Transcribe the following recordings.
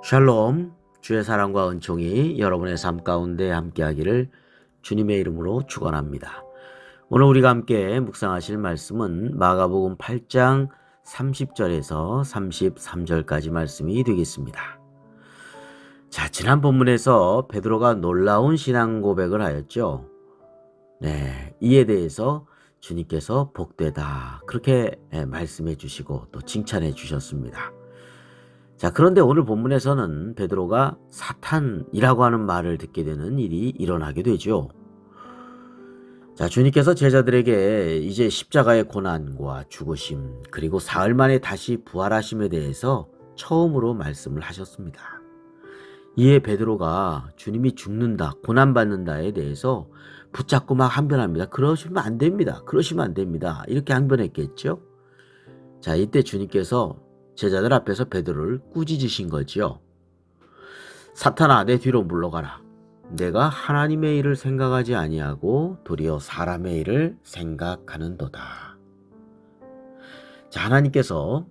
샬롬, 주의 사랑과 은총이 여러분의 삶 가운데 함께하기를 주님의 이름으로 축원합니다. 오늘 우리가 함께 묵상하실 말씀은 마가복음 8장 30절에서 33절까지 말씀이 되겠습니다. 자, 지난 본문에서 베드로가 놀라운 신앙 고백을 하였죠. 이에 대해서 주님께서 복되다 그렇게 말씀해 주시고 또 칭찬해 주셨습니다. 자, 그런데 오늘 본문에서는 베드로가 사탄이라고 하는 말을 듣게 되는 일이 일어나게 되죠. 자, 주님께서 제자들에게 이제 십자가의 고난과 죽으심 그리고 사흘 만에 다시 부활하심에 대해서 처음으로 말씀을 하셨습니다. 이에 베드로가 주님이 죽는다, 고난받는다에 대해서 붙잡고 막 항변합니다. 그러시면 안 됩니다. 그러시면 안 됩니다. 이렇게 항변했겠죠. 자, 이때 주님께서 제자들 앞에서 베드로를 꾸짖으신 거지요. 사탄아, 내 뒤로 물러가라. 내가 하나님의 일을 생각하지 아니하고 도리어 사람의 일을 생각하는도다. 자, 하나님께서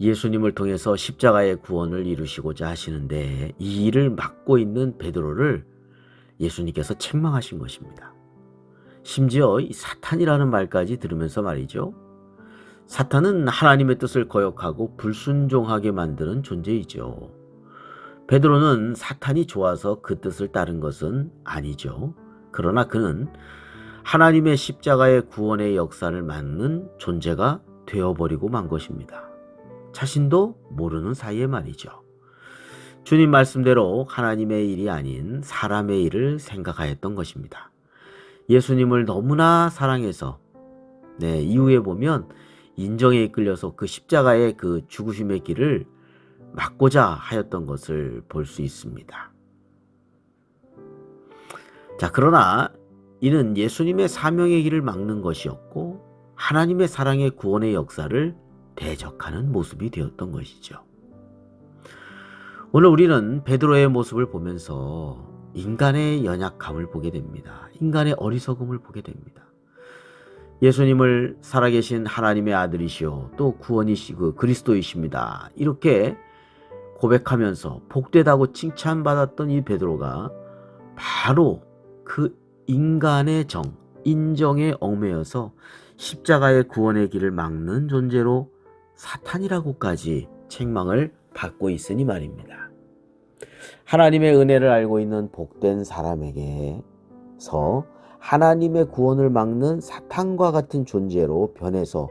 예수님을 통해서 십자가의 구원을 이루시고자 하시는데 이 일을 맡고 있는 베드로를 예수님께서 책망하신 것입니다. 심지어 이 사탄이라는 말까지 들으면서 말이죠. 사탄은 하나님의 뜻을 거역하고 불순종하게 만드는 존재이죠. 베드로는 사탄이 좋아서 그 뜻을 따른 것은 아니죠. 그러나 그는 하나님의 십자가의 구원의 역사를 맡는 존재가 되어버리고 만 것입니다. 자신도 모르는 사이에 말이죠. 주님 말씀대로 하나님의 일이 아닌 사람의 일을 생각하였던 것입니다. 예수님을 너무나 사랑해서 이후에 보면 인정에 이끌려서 그 십자가의 그 죽으심의 길을 막고자 하였던 것을 볼 수 있습니다. 자, 그러나 이는 예수님의 사명의 길을 막는 것이었고 하나님의 사랑의 구원의 역사를 대적하는 모습이 되었던 것이죠. 오늘 우리는 베드로의 모습을 보면서 인간의 연약함을 보게 됩니다. 인간의 어리석음을 보게 됩니다. 예수님을 살아계신 하나님의 아들이시오 또 구원이시고 그리스도이십니다. 이렇게 고백하면서 복되다고 칭찬받았던 이 베드로가 바로 그 인간의 인정에 얽매여서 십자가의 구원의 길을 막는 존재로 사탄이라고까지 책망을 받고 있으니 말입니다. 하나님의 은혜를 알고 있는 복된 사람에게서 하나님의 구원을 막는 사탄과 같은 존재로 변해서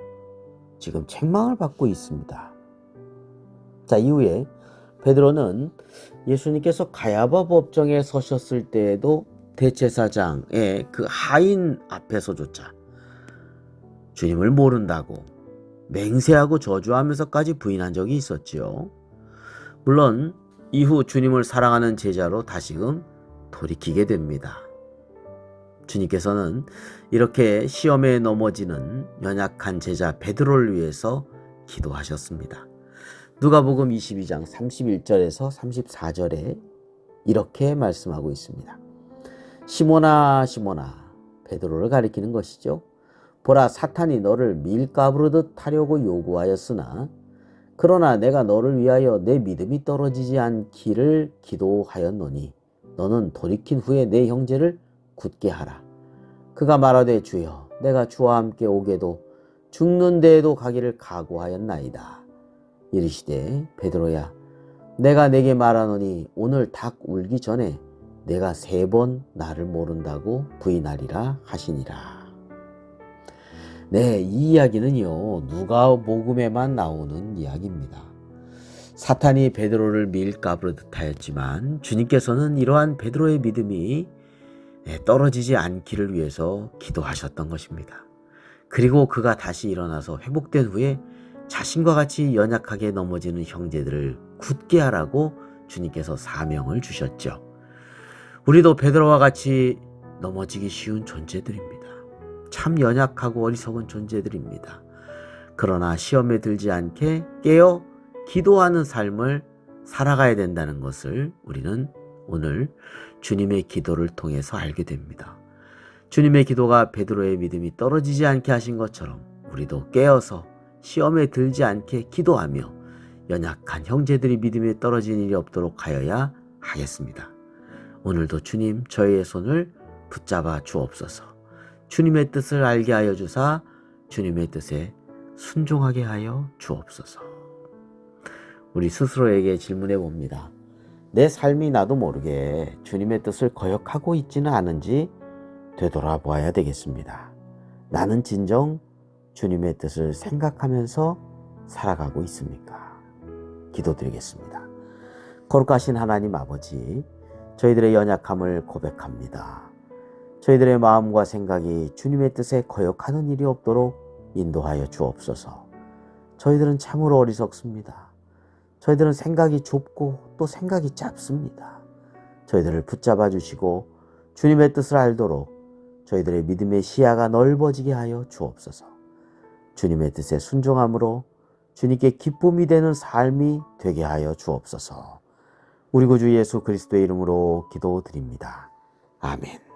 지금 책망을 받고 있습니다. 자, 이후에 베드로는 예수님께서 가야바 법정에 서셨을 때에도 대제사장의 그 하인 앞에서조차 주님을 모른다고 맹세하고 저주하면서까지 부인한 적이 있었지요. 물론 이후 주님을 사랑하는 제자로 다시금 돌이키게 됩니다. 주님께서는 이렇게 시험에 넘어지는 연약한 제자 베드로를 위해서 기도하셨습니다. 누가복음 22장 31절에서 34절에 이렇게 말씀하고 있습니다. 시몬아 시몬아, 베드로를 가리키는 것이죠. 보라, 사탄이 너를 밀가부르듯 하려고 요구하였으나 그러나 내가 너를 위하여 내 믿음이 떨어지지 않기를 기도하였노니 너는 돌이킨 후에 내 형제를 굳게 하라. 그가 말하되 주여, 내가 주와 함께 오게도 죽는 데에도 가기를 각오하였나이다. 이르시되 베드로야, 내가 내게 말하노니 오늘 닭 울기 전에 내가 3번 나를 모른다고 부인하리라 하시니라. 이 이야기는요, 누가복음에만 나오는 이야기입니다. 사탄이 베드로를 밀가부르듯 하였지만 주님께서는 이러한 베드로의 믿음이 떨어지지 않기를 위해서 기도하셨던 것입니다. 그리고 그가 다시 일어나서 회복된 후에 자신과 같이 연약하게 넘어지는 형제들을 굳게 하라고 주님께서 사명을 주셨죠. 우리도 베드로와 같이 넘어지기 쉬운 존재들입니다. 참 연약하고 어리석은 존재들입니다. 그러나 시험에 들지 않게 깨어 기도하는 삶을 살아가야 된다는 것을 우리는 오늘 주님의 기도를 통해서 알게 됩니다. 주님의 기도가 베드로의 믿음이 떨어지지 않게 하신 것처럼 우리도 깨어서 시험에 들지 않게 기도하며 연약한 형제들이 믿음에 떨어진 일이 없도록 하여야 하겠습니다. 오늘도 주님 저희의 손을 붙잡아 주옵소서. 주님의 뜻을 알게 하여 주사 주님의 뜻에 순종하게 하여 주옵소서. 우리 스스로에게 질문해 봅니다. 내 삶이 나도 모르게 주님의 뜻을 거역하고 있지는 않은지 되돌아보아야 되겠습니다. 나는 진정 주님의 뜻을 생각하면서 살아가고 있습니까? 기도드리겠습니다. 거룩하신 하나님 아버지, 저희들의 연약함을 고백합니다. 저희들의 마음과 생각이 주님의 뜻에 거역하는 일이 없도록 인도하여 주옵소서. 저희들은 참으로 어리석습니다. 저희들은 생각이 좁고 또 생각이 짧습니다. 저희들을 붙잡아 주시고 주님의 뜻을 알도록 저희들의 믿음의 시야가 넓어지게 하여 주옵소서. 주님의 뜻에 순종함으로 주님께 기쁨이 되는 삶이 되게 하여 주옵소서. 우리 구주 예수 그리스도의 이름으로 기도드립니다. 아멘.